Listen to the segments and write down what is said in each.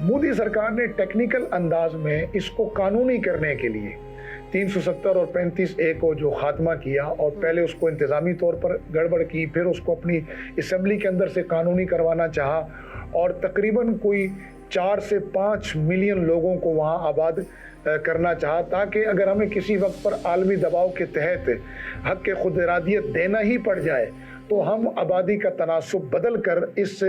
मोदी सरकार ने टेक्निकल अंदाज में इसको कानूनी करने के लिए 370 और 35A को जो खात्मा किया और पहले उसको इंतज़ामी तौर पर गड़बड़ की, फिर उसको अपनी असम्बली के अंदर से कानूनी करवाना चाहा और तकरीबन कोई 4 से 5 मिलियन लोगों को वहाँ आबाद करना चाहा, ताकि अगर हमें किसी वक्त पर आलमी दबाव के तहत हक़ के खुद इरादियत देना ही पड़ जाए तो हम आबादी का तनासुब बदल कर इस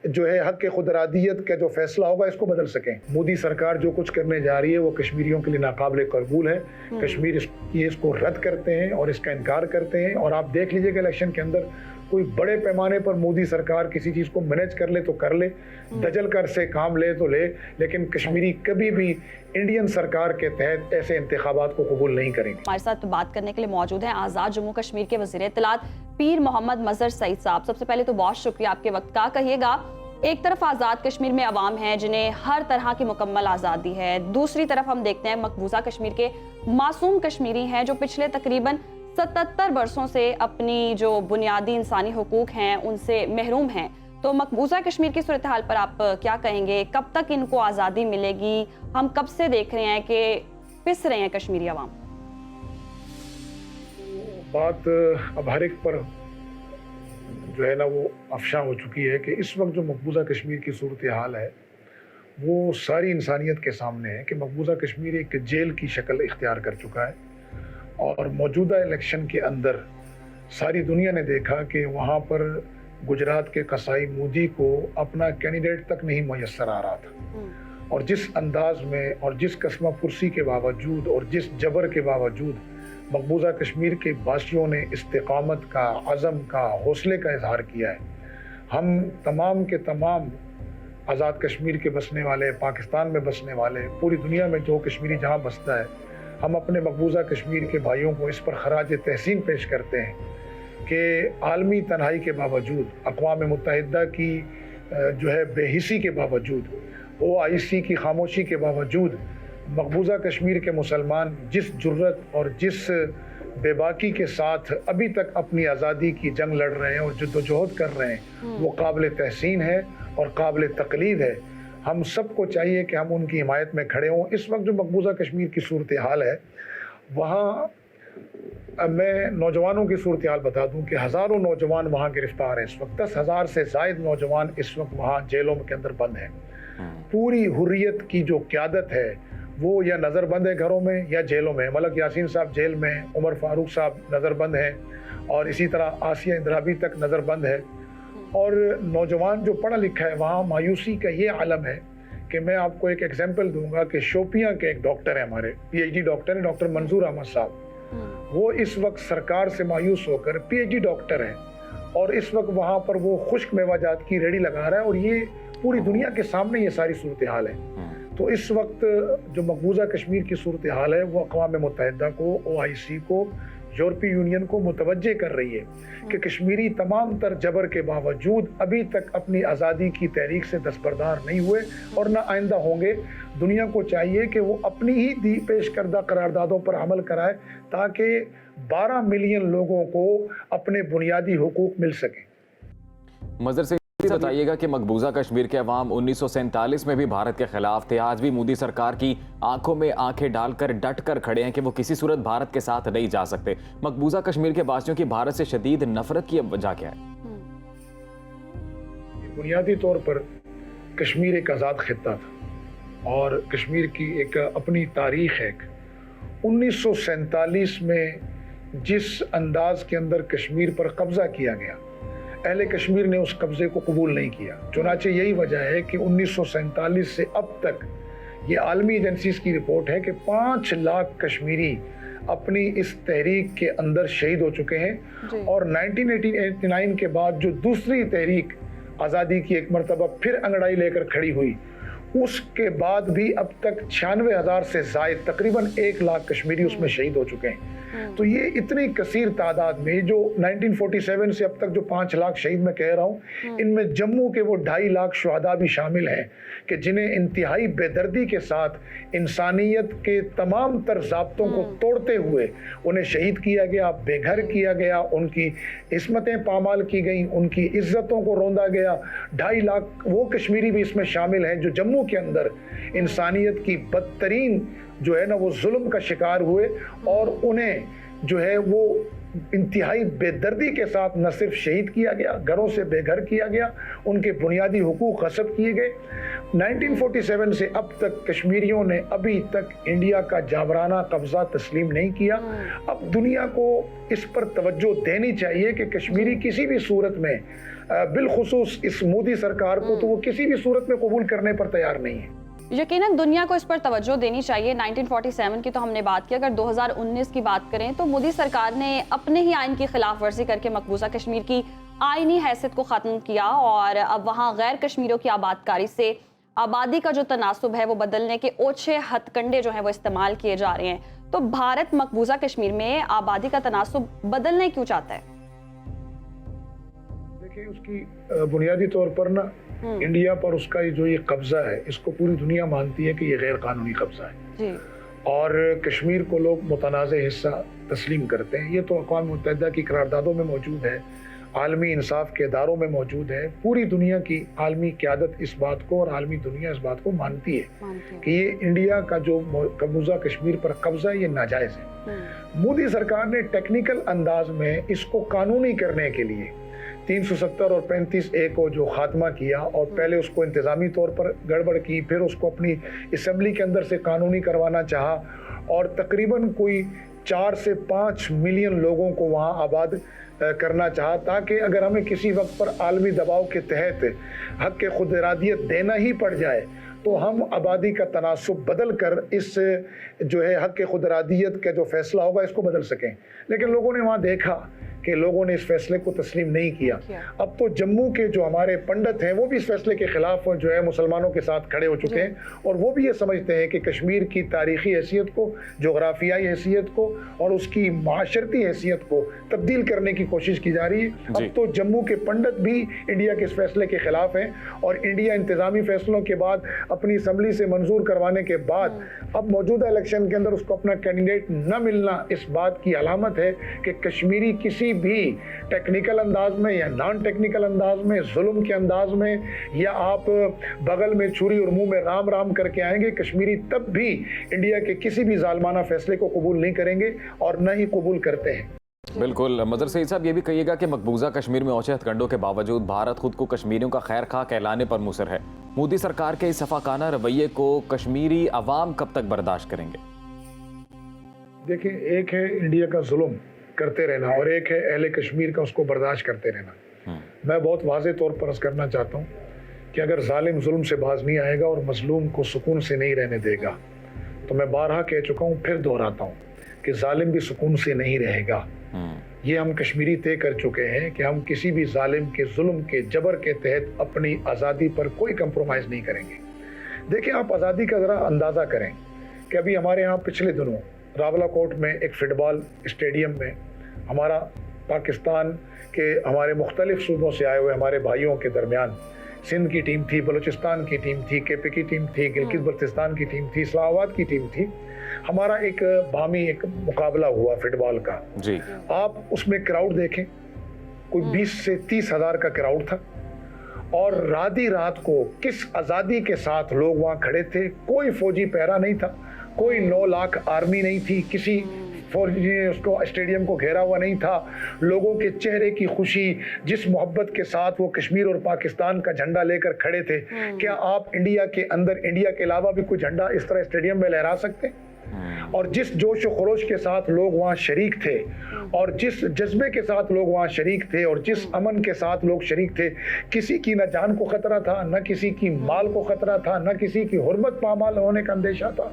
जो है हक़ के खुद इरादियत का जो फैसला होगा इसको बदल सकें। मोदी सरकार जो कुछ करने जा रही है वो कश्मीरियों के लिए नाकाबिल कबूल है। कश्मीर इसको रद्द करते हैं और इसका इनकार करते हैं। और आप देख लीजिएगा इलेक्शन के अंदर कोई बड़े पैमाने पर मोदी सरकार किसी चीज़ को मैनेज कर ले तो कर ले, दजल कर से काम ले तो ले, लेकिन कश्मीरी कभी भी इंडियन सरकार के तहत ऐसे इंतखाबात को कबूल नहीं करेंगे। हमारे साथ बात करने के लिए मौजूद हैं आज़ाद जम्मू कश्मीर के वज़ीर इत्तलात पीर मोहम्मद मजहर सईद साहब। सबसे पहले तो बहुत शुक्रिया आपके वक्त का। कहिएगा, एक तरफ आज़ाद कश्मीर में अवाम हैं जिन्हें हर तरह की मुकम्मल आज़ादी है, दूसरी तरफ हम देखते हैं मकबूजा कश्मीर के मासूम कश्मीरी हैं जो पिछले तकरीबन 77 बरसों से अपनी जो बुनियादी इंसानी हुकूक हैं उनसे महरूम हैं। तो मकबूजा कश्मीर की सूरत हाल पर आप क्या कहेंगे? कब तक इनको आज़ादी मिलेगी? हम कब से देख रहे हैं कि पिस रहे हैं कश्मीरी अवाम? बात अब हर एक पर जो है ना वो अफशा हो चुकी है कि इस वक्त जो मकबूजा कश्मीर की सूरत हाल है वो सारी इंसानियत के सामने है कि मकबूजा कश्मीर एक जेल की शक्ल इख्तियार कर चुका है। और मौजूदा इलेक्शन के अंदर सारी दुनिया ने देखा कि वहाँ पर गुजरात के कसाई मोदी को अपना कैंडिडेट तक नहीं मैसर आ रहा था। और जिस अंदाज में और जिस कस्मा पुरसी के बावजूद और जिस जबर के बावजूद मकबूजा कश्मीर के बाशियों ने इस्तिकामत का, अज़म का, हौसले का इजहार किया है। हम तमाम के तमाम आज़ाद कश्मीर के बसने वाले, पाकिस्तान में बसने वाले, पूरी दुनिया में जो कश्मीरी जहाँ बसता है, हम अपने मकबूजा कश्मीर के भाइयों को इस पर खराज तहसीन पेश करते हैं कि आलमी तन्हाई के बावजूद, अक़वाम मुत्तहिदा की जो है बेहिसी के बावजूद, OIC की खामोशी के बावजूद मकबूजा कश्मीर के मुसलमान जिस जुर्रत और जिस बेबाकी के साथ अभी तक अपनी आज़ादी की जंग लड़ रहे हैं और जद्दोजहद कर रहे हैं वो काबिल तहसीन है और काबिल तक़लीद है। हम सबको चाहिए कि हम उनकी हिमायत में खड़े हों। इस वक्त जो मकबूजा कश्मीर की सूरत हाल है वहाँ मैं नौजवानों की सूरत हाल बता दूं कि हज़ारों नौजवान वहाँ गिरफ्तार हैं। इस वक्त 10,000 से ज़ायद नौजवान इस वक्त वहाँ जेलों के अंदर बंद हैं। पूरी हुर्रियत की जो क़यादत है वो या नज़रबंद है घरों में या जेलों में। मलक यासीन साहब जेल में, उमर फारूक साहब नज़रबंद हैं और इसी तरह आसिया इंद्राबी तक नज़रबंद है। और नौजवान जो पढ़ा लिखा है वहाँ मायूसी का ये आलम है कि मैं आपको एक एग्जांपल दूंगा कि शोपियाँ के एक डॉक्टर हैं, हमारे PhD डॉक्टर हैं, डॉक्टर मंजूर अहमद साहब। वो इस वक्त सरकार से मायूस होकर PhD डॉक्टर हैं और इस वक्त वहाँ पर वो खुश्क मेवाजात की रेडी लगा रहा है और ये पूरी दुनिया के सामने ये सारी सूरत हाल है। तो इस वक्त जो मकबूजा कश्मीर की सूरत हाल है वो अक़वाम मुत्तहिदा को, OIC को, यूरोपीय यूनियन को मुतवज्जे कर रही है कि कश्मीरी तमाम तर जबर के बावजूद अभी तक अपनी आज़ादी की तहरीक से दस्तबरदार नहीं हुए और न आइंदा होंगे। दुनिया को चाहिए कि वो अपनी ही दी पेश करदा करारदादों पर अमल कराए ताकि 12 मिलियन लोगों को अपने बुनियादी हुकूक मिल सकें। मजहर से बताइएगा कि मकबूजा कश्मीर के अवाम 1947 में भी भारत के खिलाफ थे, आज भी मोदी सरकार की आंखों में आंखें डालकर डट कर खड़े हैं कि वो किसी सूरत भारत के साथ नहीं जा सकते। मकबूजा कश्मीर के वासियों की भारत से शदीद नफरत की वजह क्या है? बुनियादी तौर पर कश्मीर एक आज़ाद खित्ता था और कश्मीर की एक अपनी तारीख है। 1947 में जिस अंदाज के अंदर कश्मीर पर कब्जा किया गया, अहले कश्मीर ने उस कब्जे को कबूल नहीं किया। चुनाचे यही वजह है कि 1947 से अब तक ये आलमी एजेंसीज की रिपोर्ट है कि 5 लाख कश्मीरी अपनी इस तहरीक के अंदर शहीद हो चुके हैं। और 1989 के बाद जो दूसरी तहरीक आज़ादी की एक मरतबा फिर अंगड़ाई लेकर खड़ी हुई, उसके बाद भी अब तक 96,000 से ज़ायद तकरीबन 1 लाख कश्मीरी उसमें शहीद हो चुके हैं। तो ये इतनी कसीर तादाद में जो 1947 से अब तक जो 5 लाख शहीद मैं कह रहा हूँ, इनमें जम्मू के वो 2.5 लाख शुहदा भी शामिल हैं कि जिन्हें इंतहाई बेदर्दी के साथ इंसानियत के तमाम तर ज़ाब्तों को तोड़ते हुए उन्हें शहीद किया गया, बेघर किया गया, उनकी इस्मतें पामाल की गई, उनकी इज्जतों को रौंदा गया। 2.5 लाख वो कश्मीरी भी इसमें शामिल हैं जो जम्मू सदियों के अंदर इंसानियत की बदतरीन जो है ना वो जुल्म का शिकार हुए और उन्हें जो है वो इंतहाई बेदर्दी के साथ न सिर्फ शहीद किया गया, घरों से बेघर किया गया, उनके बुनियादी हुकूक ग़स्ब किए गए। 1947 से अब तक कश्मीरियों ने अभी तक इंडिया का जाबराना कब्जा तस्लीम नहीं किया। अब दुनिया को इस पर तवज्जो देनी चाहिए कि कश्मीरी किसी भी सूरत में बिलखुसूस इस मोदी सरकार को तो वो किसी भी सूरत में कबूल करने पर तैयार नहीं है। यकीनन दुनिया को इस पर तवज्जो देनी चाहिए। 1947 की तो हमने बात की, अगर 2019 की बात करें तो मोदी सरकार ने अपने ही आइन की खिलाफ वर्जी करके मकबूजा कश्मीर की आईनी हैसियत को ख़त्म किया और अब वहाँ गैर कश्मीरियों की आबादकारी से आबादी का जो तनासुब है वो बदलने के ओछे हथकंडे जो हैं वो इस्तेमाल किए जा रहे हैं। तो भारत मकबूजा कश्मीर में आबादी का तनासुब बदलने क्यों चाहता है? देखिए, उसकी बुनियादी तौर पर ना इंडिया पर उसका जो ये कब्जा है, इसको पूरी दुनिया मानती है कि ये गैर कानूनी कब्जा है जी। और कश्मीर को लोग मुतनाज़ हिस्सा तस्लीम करते हैं। ये तो अक़वाम मुत्तहिदा की करारदादों में मौजूद है, आलमी इंसाफ के इदारों में मौजूद है। पूरी दुनिया की आलमी क़यादत इस बात को और आलमी दुनिया इस बात को मानती है कि ये इंडिया का जो मकबूजा कश्मीर पर कब्जा है ये नाजायज़ है। मोदी सरकार ने टेक्निकल अंदाज में इसको कानूनी करने के लिए 370 और 35A को जो खात्मा किया और पहले उसको इंतज़ामी तौर पर गड़बड़ की, फिर उसको अपनी असम्बली के अंदर से कानूनी करवाना चाहा और तकरीबन कोई 4 से 5 मिलियन लोगों को वहाँ आबाद करना चाहा, ताकि अगर हमें किसी वक्त पर आलमी दबाव के तहत हक़ के खुद इरादियत देना ही पड़ जाए तो हम आबादी का तनासुब बदल कर इस जो है हक़ के खुद इरादियत का जो फैसला होगा इसको बदल सकें। लेकिन लोगों ने वहाँ देखा कि लोगों ने इस फैसले को तस्लीम नहीं किया। अब तो जम्मू के जो हमारे पंडित हैं वो भी इस फैसले के खिलाफ जो है मुसलमानों के साथ खड़े हो चुके हैं और वो भी ये समझते हैं कि कश्मीर की तारीखी हैसियत को, जोग्राफियाई हैसियत को और उसकी माशरती हैसियत को तब्दील करने की कोशिश की जा रही है। अब तो जम्मू के पंडित भी इंडिया के इस फैसले के खिलाफ हैं और इंडिया इंतजामी फैसलों के बाद अपनी असम्बली से मंजूर करवाने के बाद अब मौजूदा इलेक्शन के अंदर उसको अपना कैंडिडेट न मिलना इस बात की अलामत है कि कश्मीरी किसी भी टेक्निकल अंदाज में या नॉन टेक्निकल अंदाज में, जुल्म के अंदाज में या आप बगल में छुरी और मुंह में राम राम करके आएंगे, कश्मीरी तब भी इंडिया के किसी भी जालमाना फैसले को कबूल नहीं करेंगे और न ही कबूल करते हैं। बिल्कुल। मजहर सईद साहब, ये भी कहिएगा कि मकबूजा कश्मीर में ओछे हथकंडों के बावजूद भारत खुद को कश्मीरियों का खैर खा कहलाने पर मुसर है। मोदी सरकार के इस सफाकाना रवैये को कश्मीरी अवाम कब तक बर्दाश्त करेंगे? देखिए, एक है इंडिया का जुल्म करते रहना और एक है अहले कश्मीर का उसको बर्दाश्त करते रहना। मैं बहुत वाज़े तौर पर अर्ज़ करना चाहता हूँ कि अगर जालिम जुल्म से बाज नहीं आएगा और मजलूम को सुकून से नहीं रहने देगा तो मैं बारहा कह चुका हूँ, फिर दोहराता हूँ कि जालिम भी सुकून से नहीं रहेगा। ये हम कश्मीरी तय कर चुके हैं कि हम किसी भी जालिम के जुल्म के जबर के तहत अपनी आज़ादी पर कोई कंप्रोमाइज़ नहीं करेंगे। देखिए, आप आज़ादी का ज़रा अंदाज़ा करें कि अभी हमारे यहाँ पिछले दिनों रावलाकोट में एक फुटबॉल स्टेडियम में हमारा पाकिस्तान के हमारे मुख्तलिफ सूबों से आए हुए हमारे भाइयों के दरमियान सिंध की टीम थी, बलूचिस्तान की टीम थी, केपी की टीम थी, गिलगित बल्तिस्तान की टीम थी, इस्लामाबाद की टीम थी। हमारा एक बामी एक मुकाबला हुआ फुटबॉल का जी। आप उसमें क्राउड देखें, कोई 20 से 30 हज़ार का क्राउड था और रात को किस आज़ादी के साथ लोग वहाँ खड़े थे। कोई फौजी पहरा नहीं था, कोई 9 लाख आर्मी नहीं थी, किसी फौजी ने उसको स्टेडियम को घेरा हुआ नहीं था। लोगों के चेहरे की खुशी, जिस मोहब्बत के साथ वो कश्मीर और पाकिस्तान का झंडा लेकर खड़े थे, क्या आप इंडिया के अंदर, इंडिया के अलावा भी कोई झंडा इस तरह स्टेडियम में लहरा सकते? और जिस जोश और खरोश के साथ लोग वहाँ शरीक थे और जिस जज्बे के साथ लोग वहाँ शरीक थे और जिस अमन के साथ लोग शरीक थे, किसी की न जान को खतरा था, न किसी की माल को खतरा था, न किसी की हुर्मत पामाल होने का अंदेशा था।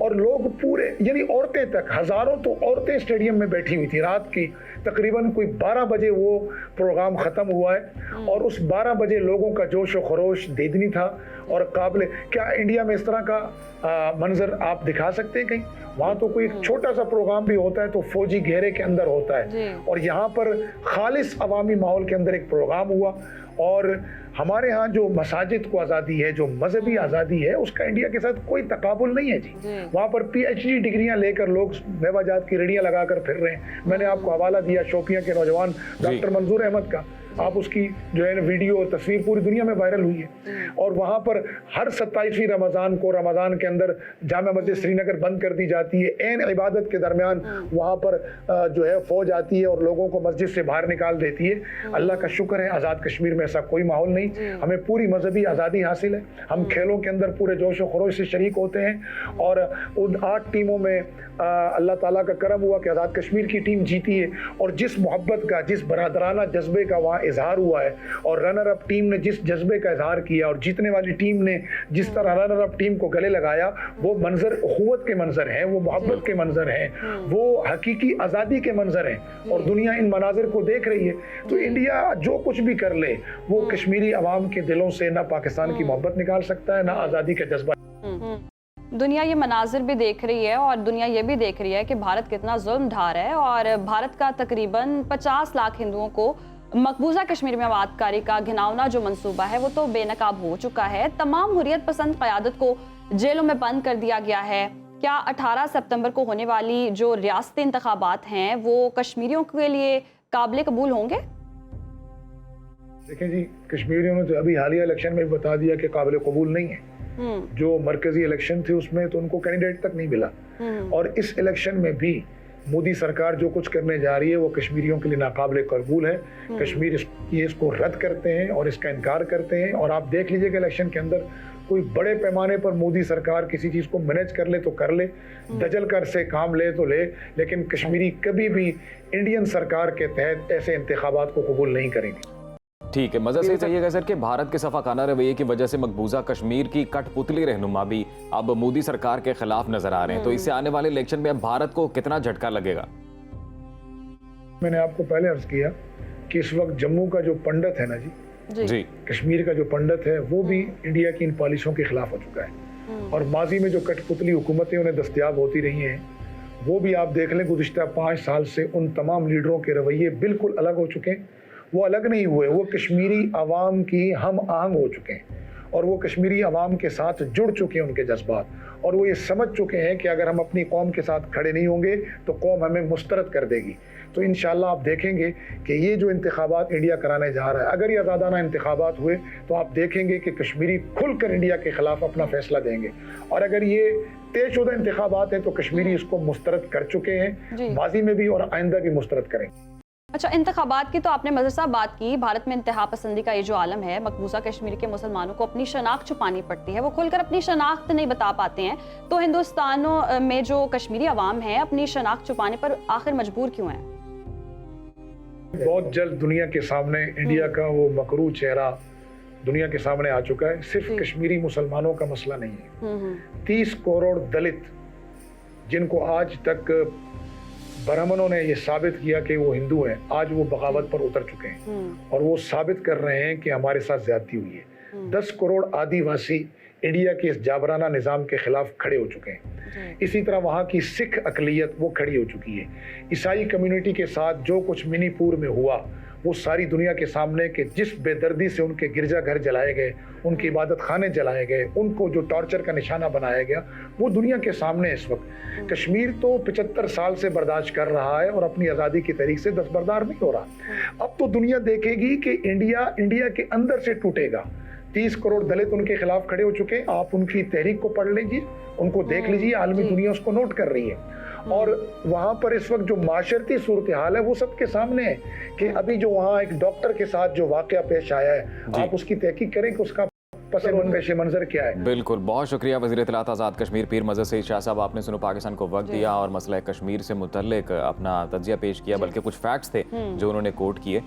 और लोग पूरे, यानी औरतें तक, हजारों तो औरतें स्टेडियम में बैठी हुई थी। रात की तकरीबन कोई 12 बजे वो प्रोग्राम ख़त्म हुआ है और उस 12 बजे लोगों का जोश और खरोश देदनी था और काबिल। क्या इंडिया में इस तरह का मंजर आप दिखा सकते हैं कहीं? वहाँ तो कोई छोटा सा प्रोग्राम भी होता है तो फौजी घेरे के अंदर होता है और यहाँ पर खालिस अवामी माहौल के अंदर एक प्रोग्राम हुआ। और हमारे यहाँ जो मसाजिद को आज़ादी है, जो मजहबी आज़ादी है, उसका इंडिया के साथ कोई तकाबुल नहीं है जी। वहाँ पर PhD डिग्रियाँ लेकर लोग मेवाजात की रेडियाँ लगाकर फिर रहे हैं। मैंने आपको हवाला दिया शोपियाँ के नौजवान डॉक्टर मंजूर अहमद का, आप उसकी जो है ना वीडियो और तस्वीर पूरी दुनिया में वायरल हुई है। और वहाँ पर हर 27वीं रमज़ान को रमज़ान के अंदर जामा मस्जिद श्रीनगर बंद कर दी जाती है। ऐन इबादत के दरमियान वहाँ पर जो है फौज आती है और लोगों को मस्जिद से बाहर निकाल देती है। अल्लाह का शुक्र है आज़ाद कश्मीर में ऐसा कोई माहौल नहीं, हमें पूरी मजहबी आज़ादी हासिल है। हम खेलों के अंदर पूरे जोश व खरोश से शरीक होते हैं और उन 8 टीमों में अल्लाह ताला का करम हुआ कि आज़ाद कश्मीर की टीम जीती है। और जिस मोहब्बत का, जिस बरादराना जज्बे का वहाँ इजहार हुआ है और रनर अप टीम ने जिस जज्बे का इजहार किया और जीतने वाली टीम ने जिस तरह रनर अप टीम को गले लगाया, वो मंजर अखुवत के मंजर हैं, वो मोहब्बत के मंजर हैं, वो हकीकी आज़ादी के मंजर हैं और दुनिया इन मनाजिर को देख रही है। तो इंडिया जो कुछ भी कर ले वो कश्मीरी अवाम के दिलों से ना पाकिस्तान की मोहब्बत निकाल सकता है, ना आज़ादी का जज्बा। दुनिया ये मनाजिर भी देख रही है और दुनिया ये भी देख रही है कि भारत कितना जुल्म ढा रहा है और भारत का तकरीबन 50 लाख हिंदुओं को मकबूजा कश्मीर में आबादकारी का घिनौना जो मंसूबा है वो तो बेनकाब हो चुका है। तमाम हुर्रियत पसंद क़यादत को जेलों में बंद कर दिया गया है। क्या 18 सितंबर को होने वाली जो रियासती इंतखाबात हैं वो कश्मीरियों के लिए काबिल कबूल होंगे? देखें जी, कश्मीरियों ने तो अभी हालिया इलेक्शन में भी बता दिया कि काबिल कबूल नहीं है। जो मरकजी इलेक्शन थे उसमें तो उनको कैंडिडेट तक नहीं मिला और इस इलेक्शन में भी मोदी सरकार जो कुछ करने जा रही है वो कश्मीरियों के लिए नाकाबिल कबूल है। कश्मीर इसको रद्द करते हैं और इसका इनकार करते हैं। और आप देख लीजिए कि इलेक्शन के अंदर कोई बड़े पैमाने पर मोदी सरकार किसी चीज़ को मैनेज कर ले तो कर ले, दजल कर से काम ले तो ले, लेकिन कश्मीरी कभी भी इंडियन सरकार के तहत ऐसे इंतखाबात को कबूल नहीं करेंगे। ठीक है, मज़ा से चाहिएगा सर कि भारत के सफाकाना रवैये की वजह से मकबूजा कश्मीर की कठपुतली रहनुमा भी अब मोदी सरकार के खिलाफ नजर आ रहे हैं, तो इससे आने वाले इलेक्शन में अब भारत को कितना झटका लगेगा? मैंने आपको पहले अर्ज किया कि इस वक्त जम्मू का जो पंडित है ना जी, कश्मीर का जो पंडित है वो भी इंडिया की इन पॉलिसियों के खिलाफ हो चुका है और माजी में जो कठपुतली हुकूमतें उन्हें दस्तयाब होती रही हैं वो भी आप देख लें गुज़िश्ता 5 साल से उन तमाम लीडरों के रवैये बिल्कुल अलग हो चुके हैं। वो अलग नहीं हुए, वो कश्मीरी अवाम की हम आहंग हो चुके हैं और वो कश्मीरी अवाम के साथ जुड़ चुके हैं उनके जज्बात, और वो ये समझ चुके हैं कि अगर हम अपनी कौम के साथ खड़े नहीं होंगे तो कौम हमें मुस्तरद कर देगी। तो इंशाअल्लाह आप देखेंगे कि ये जो इंतखाबात इंडिया कराने जा रहा है, अगर ये आज़ादाना इंतखाबात हुए तो आप देखेंगे कि कश्मीरी खुलकर इंडिया के खिलाफ अपना फैसला देंगे। और अगर ये तयशुदा इंतखाबात हैं तो कश्मीरी इसको मुस्तरद कर चुके हैं माजी में भी और आइंदा भी मुस्तरद करेंगे। अच्छा, इंतखाबात की तो आपने मज़र साहब बात की। भारत में इंतहा पसंदी का ये जो आलम है, मकबूजा कश्मीर के मुसलमानों को अपनी शनाख्त छुपानी पड़ती है, वो खुलकर अपनी शनाख्त नहीं बता पाते हैं। तो हिंदुस्तानों में जो कश्मीरी अवाम है अपनी शनाख्त छुपाने पर आखिर मजबूर क्यों है? बहुत जल्द दुनिया के सामने इंडिया का वो मकरू चेहरा दुनिया के सामने आ चुका है। सिर्फ कश्मीरी मुसलमानों का मसला नहीं है। 30 करोड़ दलित जिनको आज तक ब्राह्मणों ने ये साबित किया कि वो हिंदू हैं, आज वो बगावत पर उतर चुके हैं और वो साबित कर रहे हैं कि हमारे साथ ज्यादती हुई है। 10 करोड़ आदिवासी इंडिया के इस जाबराना निज़ाम के खिलाफ खड़े हो चुके हैं। इसी तरह वहाँ की सिख अकलियत वो खड़ी हो चुकी है। ईसाई कम्युनिटी के साथ जो कुछ मणिपुर में हुआ वो सारी दुनिया के सामने कि जिस बेदर्दी से उनके गिरजा घर जलाए गए, उनके इबादत खाने जलाए गए, उनको जो टॉर्चर का निशाना बनाया गया, वो दुनिया के सामने इस वक्त। कश्मीर तो 75 साल से बर्दाश्त कर रहा है और अपनी आज़ादी की तहरीक से दस्तबरदार नहीं हो रहा। अब तो दुनिया देखेगी कि इंडिया के अंदर से टूटेगा। 30 करोड़ दलित उनके खिलाफ खड़े हो चुके हैं। आप उनकी तहरीक को पढ़ लीजिए, उनको देख लीजिए, आलमी दुनिया उसको नोट कर रही है। और वहाँ पर इस वक्त जो माशरती सूरत हाल है वो सबके सामने है कि अभी जो वहाँ एक डॉक्टर के साथ जो वाकया पेश आया है, आप उसकी तहकीक करें कि उसका पस मंजर क्या है। बिल्कुल, बहुत शुक्रिया वज़ीर इत्तलात आज़ाद कश्मीर पीर मज़हर सईद शाह साहब, आपने सुनो पाकिस्तान को वक्त दिया और मसला कश्मीर से मुतल्लिक अपना तज्ज़िया पेश किया, बल्कि कुछ फैक्ट्स थे जो उन्होंने कोट किए।